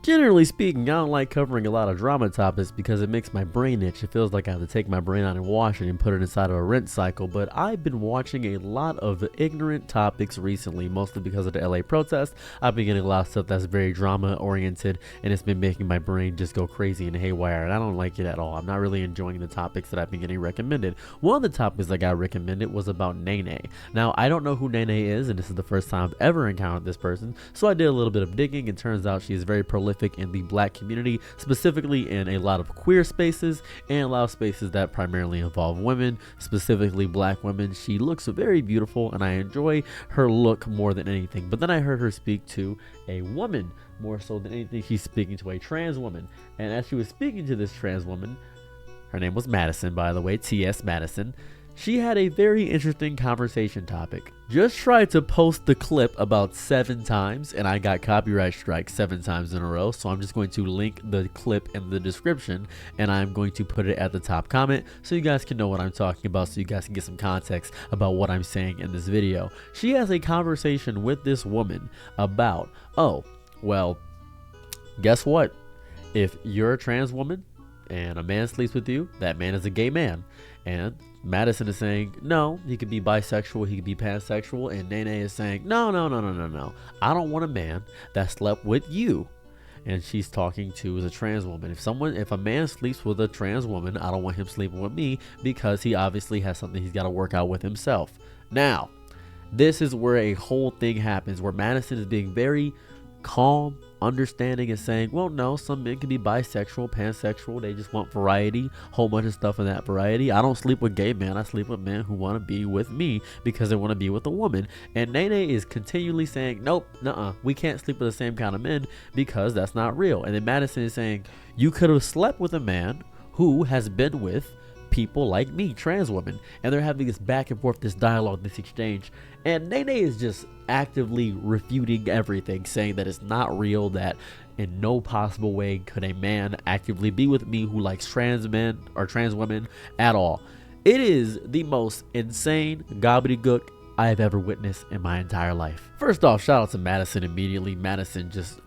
Generally speaking, I don't like covering a lot of drama topics because it makes my brain itch. It feels like I have to take my brain out and wash it and put it inside of a rinse cycle. But I've been watching a lot of ignorant topics recently, mostly because of the LA protest. I've been getting a lot of stuff that's very drama oriented, and it's been making my brain just go crazy and haywire, and I don't like it at all. I'm not really enjoying the topics that I've been getting recommended. One of the topics that got recommended was about NeNe. Now, I don't know who NeNe is, and this is the first time I've ever encountered this person, so I did a little bit of digging, and turns out she is very prolific in the black community, specifically in a lot of queer spaces and a lot of spaces that primarily involve women, specifically black women. She looks very beautiful and I enjoy her look more than anything. But then I heard her speak to a woman more so than anything. She's speaking to a trans woman, and as she was speaking to this trans woman, her name was Madison, by the way, T.S. Madison. She had a very interesting conversation topic. Just tried to post the clip about 7 times and I got copyright strike 7 times in a row. So I'm just going to link the clip in the description and I'm going to put it at the top comment so you guys can know what I'm talking about, so you guys can get some context about what I'm saying in this video. She has a conversation with this woman about, oh, well, guess what? If you're a trans woman and a man sleeps with you, that man is a gay man. And Madison is saying, no, he could be bisexual, he could be pansexual. And NeNe is saying, no. I don't want a man that slept with you. And she's talking to a trans woman. If a man sleeps with a trans woman, I don't want him sleeping with me because he obviously has something he's got to work out with himself. Now, this is where a whole thing happens, where Madison is being very calm, understanding, and saying, well, no, some men can be bisexual, pansexual, they just want variety, whole bunch of stuff in that variety. I don't sleep with gay men, I sleep with men who want to be with me because they want to be with a woman. And NeNe is continually saying, nope, we can't sleep with the same kind of men because that's not real. And then Madison is saying, you could have slept with a man who has been with people like me, trans women. And they're having this back and forth, this dialogue, this exchange, and NeNe is just actively refuting everything, saying that it's not real, that in no possible way could a man actively be with me who likes trans men or trans women at all. It is the most insane gobbledygook I have ever witnessed in my entire life. First off, shout out to Madison immediately.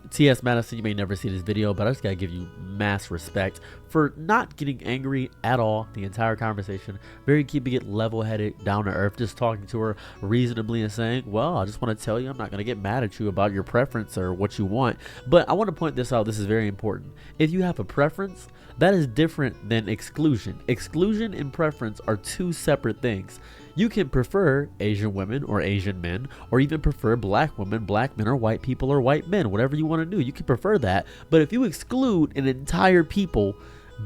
T.S. Madison, you may never see this video, but I just gotta give you mass respect for not getting angry at all the entire conversation. Very keeping it level-headed, down to earth, just talking to her reasonably and saying, well, I just want to tell you I'm not gonna get mad at you about your preference or what you want. But I want to point this out. This is very important. If you have a preference, that is different than exclusion. Exclusion and preference are two separate things. You can prefer Asian women or Asian men, or even prefer black women, black men, or white people or white men, whatever you want to do. You can prefer that. But if you exclude an entire people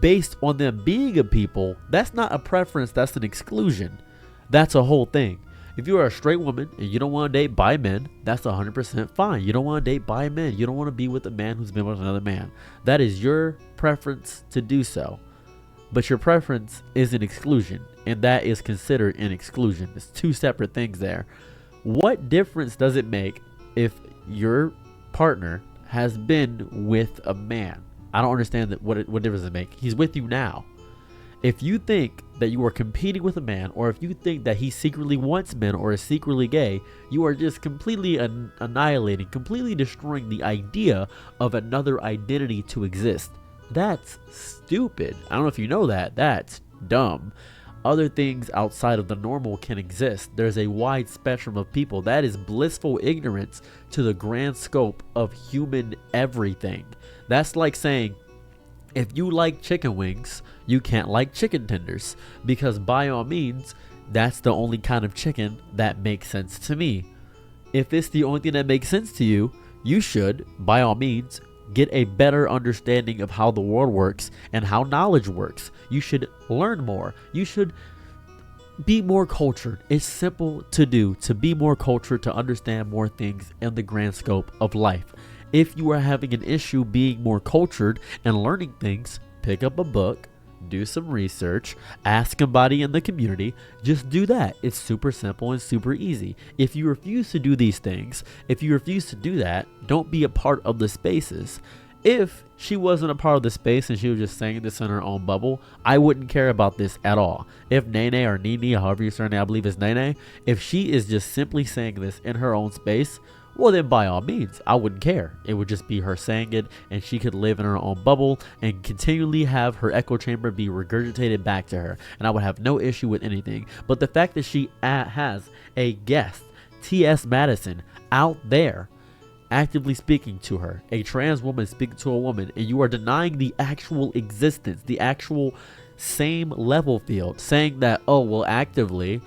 based on them being a people, that's not a preference, that's an exclusion. That's a whole thing. If you are a straight woman and you don't want to date bi men, that's 100% fine. You don't want to date bi men. You don't want to be with a man who's been with another man. That is your preference to do so. But your preference is an exclusion, and that is considered an exclusion. It's two separate things there. What difference does it make if your partner has been with a man? I don't understand that. What difference does it make? He's with you now. If you think that you are competing with a man, or if you think that he secretly wants men or is secretly gay, you are just completely annihilating, completely destroying the idea of another identity to exist. That's stupid. I don't know if you know that. That's dumb. Other things outside of the normal can exist. There's a wide spectrum of people. That is blissful ignorance to the grand scope of human everything. That's like saying, if you like chicken wings, you can't like chicken tenders, because by all means, that's the only kind of chicken that makes sense to me. If it's the only thing that makes sense to you, you should, by all means, get a better understanding of how the world works and how knowledge works. You should learn more. You should be more cultured. It's simple to do, to be more cultured, to understand more things in the grand scope of life. If you are having an issue being more cultured and learning things, pick up a book, do some research, ask somebody in the community. Just do that. It's super simple and super easy. If you refuse to do these things, if you refuse to do that, don't be a part of the spaces. If she wasn't a part of the space and she was just saying this in her own bubble, I wouldn't care about this at all. If NeNe or NeNe, however you say her name, I believe it's NeNe, if she is just simply saying this in her own space, well then by all means, I wouldn't care. It would just be her saying it, and she could live in her own bubble and continually have her echo chamber be regurgitated back to her, and I would have no issue with anything. But the fact that she has a guest, T.S. Madison, out there actively speaking to her, a trans woman speaking to a woman, and you are denying the actual existence, the actual same level field, saying that, oh well, actively,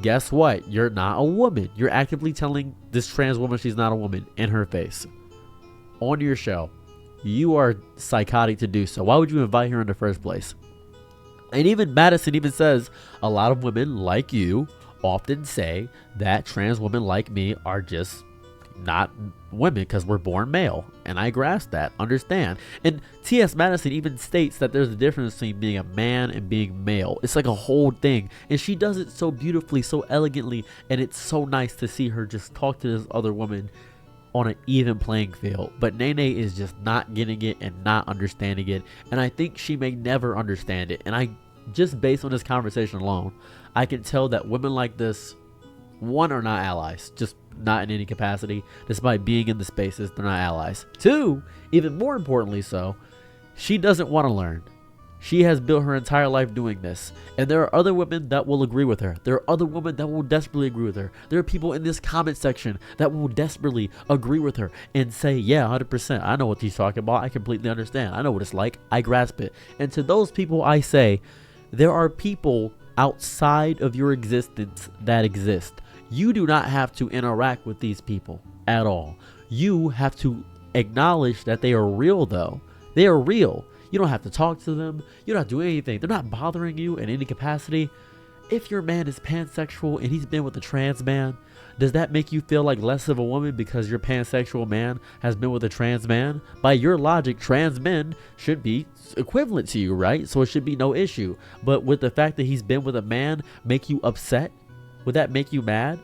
guess what, you're not a woman. You're actively telling this trans woman she's not a woman in her face on your show. You are psychotic to do so. Why would you invite her in the first place? And even Madison even says a lot of women like you often say that trans women like me are just not women because we're born male, and I grasp that, understand. And T.S. Madison even states that there's a difference between being a man and being male. It's like a whole thing, and she does it so beautifully, so elegantly, and it's so nice to see her just talk to this other woman on an even playing field. But NeNe is just not getting it and not understanding it, and I think she may never understand it. And I just based on this conversation alone, I can tell that women like this, one, are not allies, just not in any capacity. Despite being in the spaces, they're not allies. Two, even more importantly so, she doesn't want to learn. She has built her entire life doing this, and there are other women that will agree with her. There are other women that will desperately agree with her. There are people in this comment section that will desperately agree with her and say, yeah, 100%, I know what he's talking about. I completely understand. I know what it's like. I grasp it. And to those people I say, there are people outside of your existence that exist. You do not have to interact with these people at all. You have to acknowledge that they are real, though. They are real. You don't have to talk to them. You don't have to do anything. They're not bothering you in any capacity. If your man is pansexual and he's been with a trans man, does that make you feel like less of a woman because your pansexual man has been with a trans man? By your logic, trans men should be equivalent to you, right? So it should be no issue. But with the fact that he's been with a man make you upset? Would that make you mad?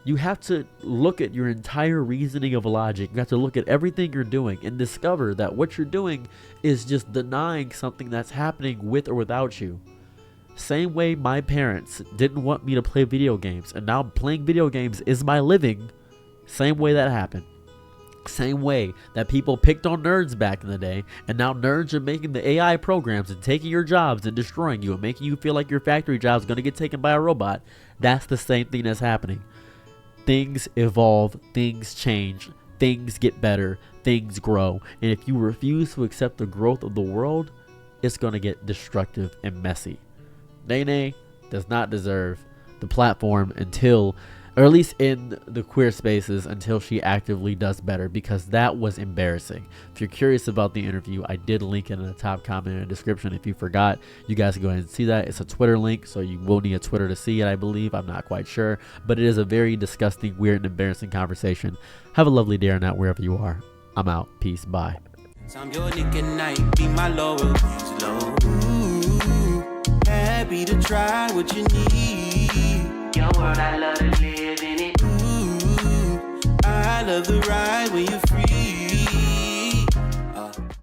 You have to look at your entire reasoning of logic. You have to look at everything you're doing and discover that what you're doing is just denying something that's happening with or without you. Same way my parents didn't want me to play video games, and now playing video games is my living. Same way that happened. Same way that people picked on nerds back in the day, and now nerds are making the AI programs and taking your jobs and destroying you and making you feel like your factory job is going to get taken by a robot. That's the same thing that's happening. Things evolve, things change, things get better, things grow, and if you refuse to accept the growth of the world, it's going to get destructive and messy. NeNe does not deserve the platform until, or at least in the queer spaces, until she actively does better, because that was embarrassing. If you're curious about the interview, I did link it in the top comment in the description. If you forgot, you guys can go ahead and see that. It's a Twitter link, so you will need a Twitter to see it, I believe. I'm not quite sure, but it is a very disgusting, weird, and embarrassing conversation. Have a lovely day or night wherever you are. I'm out. Peace. Bye. I'm your nigga night, be my lower, happy to try what you need. Your world, I love to live in it. Ooh, I love the ride when you're free.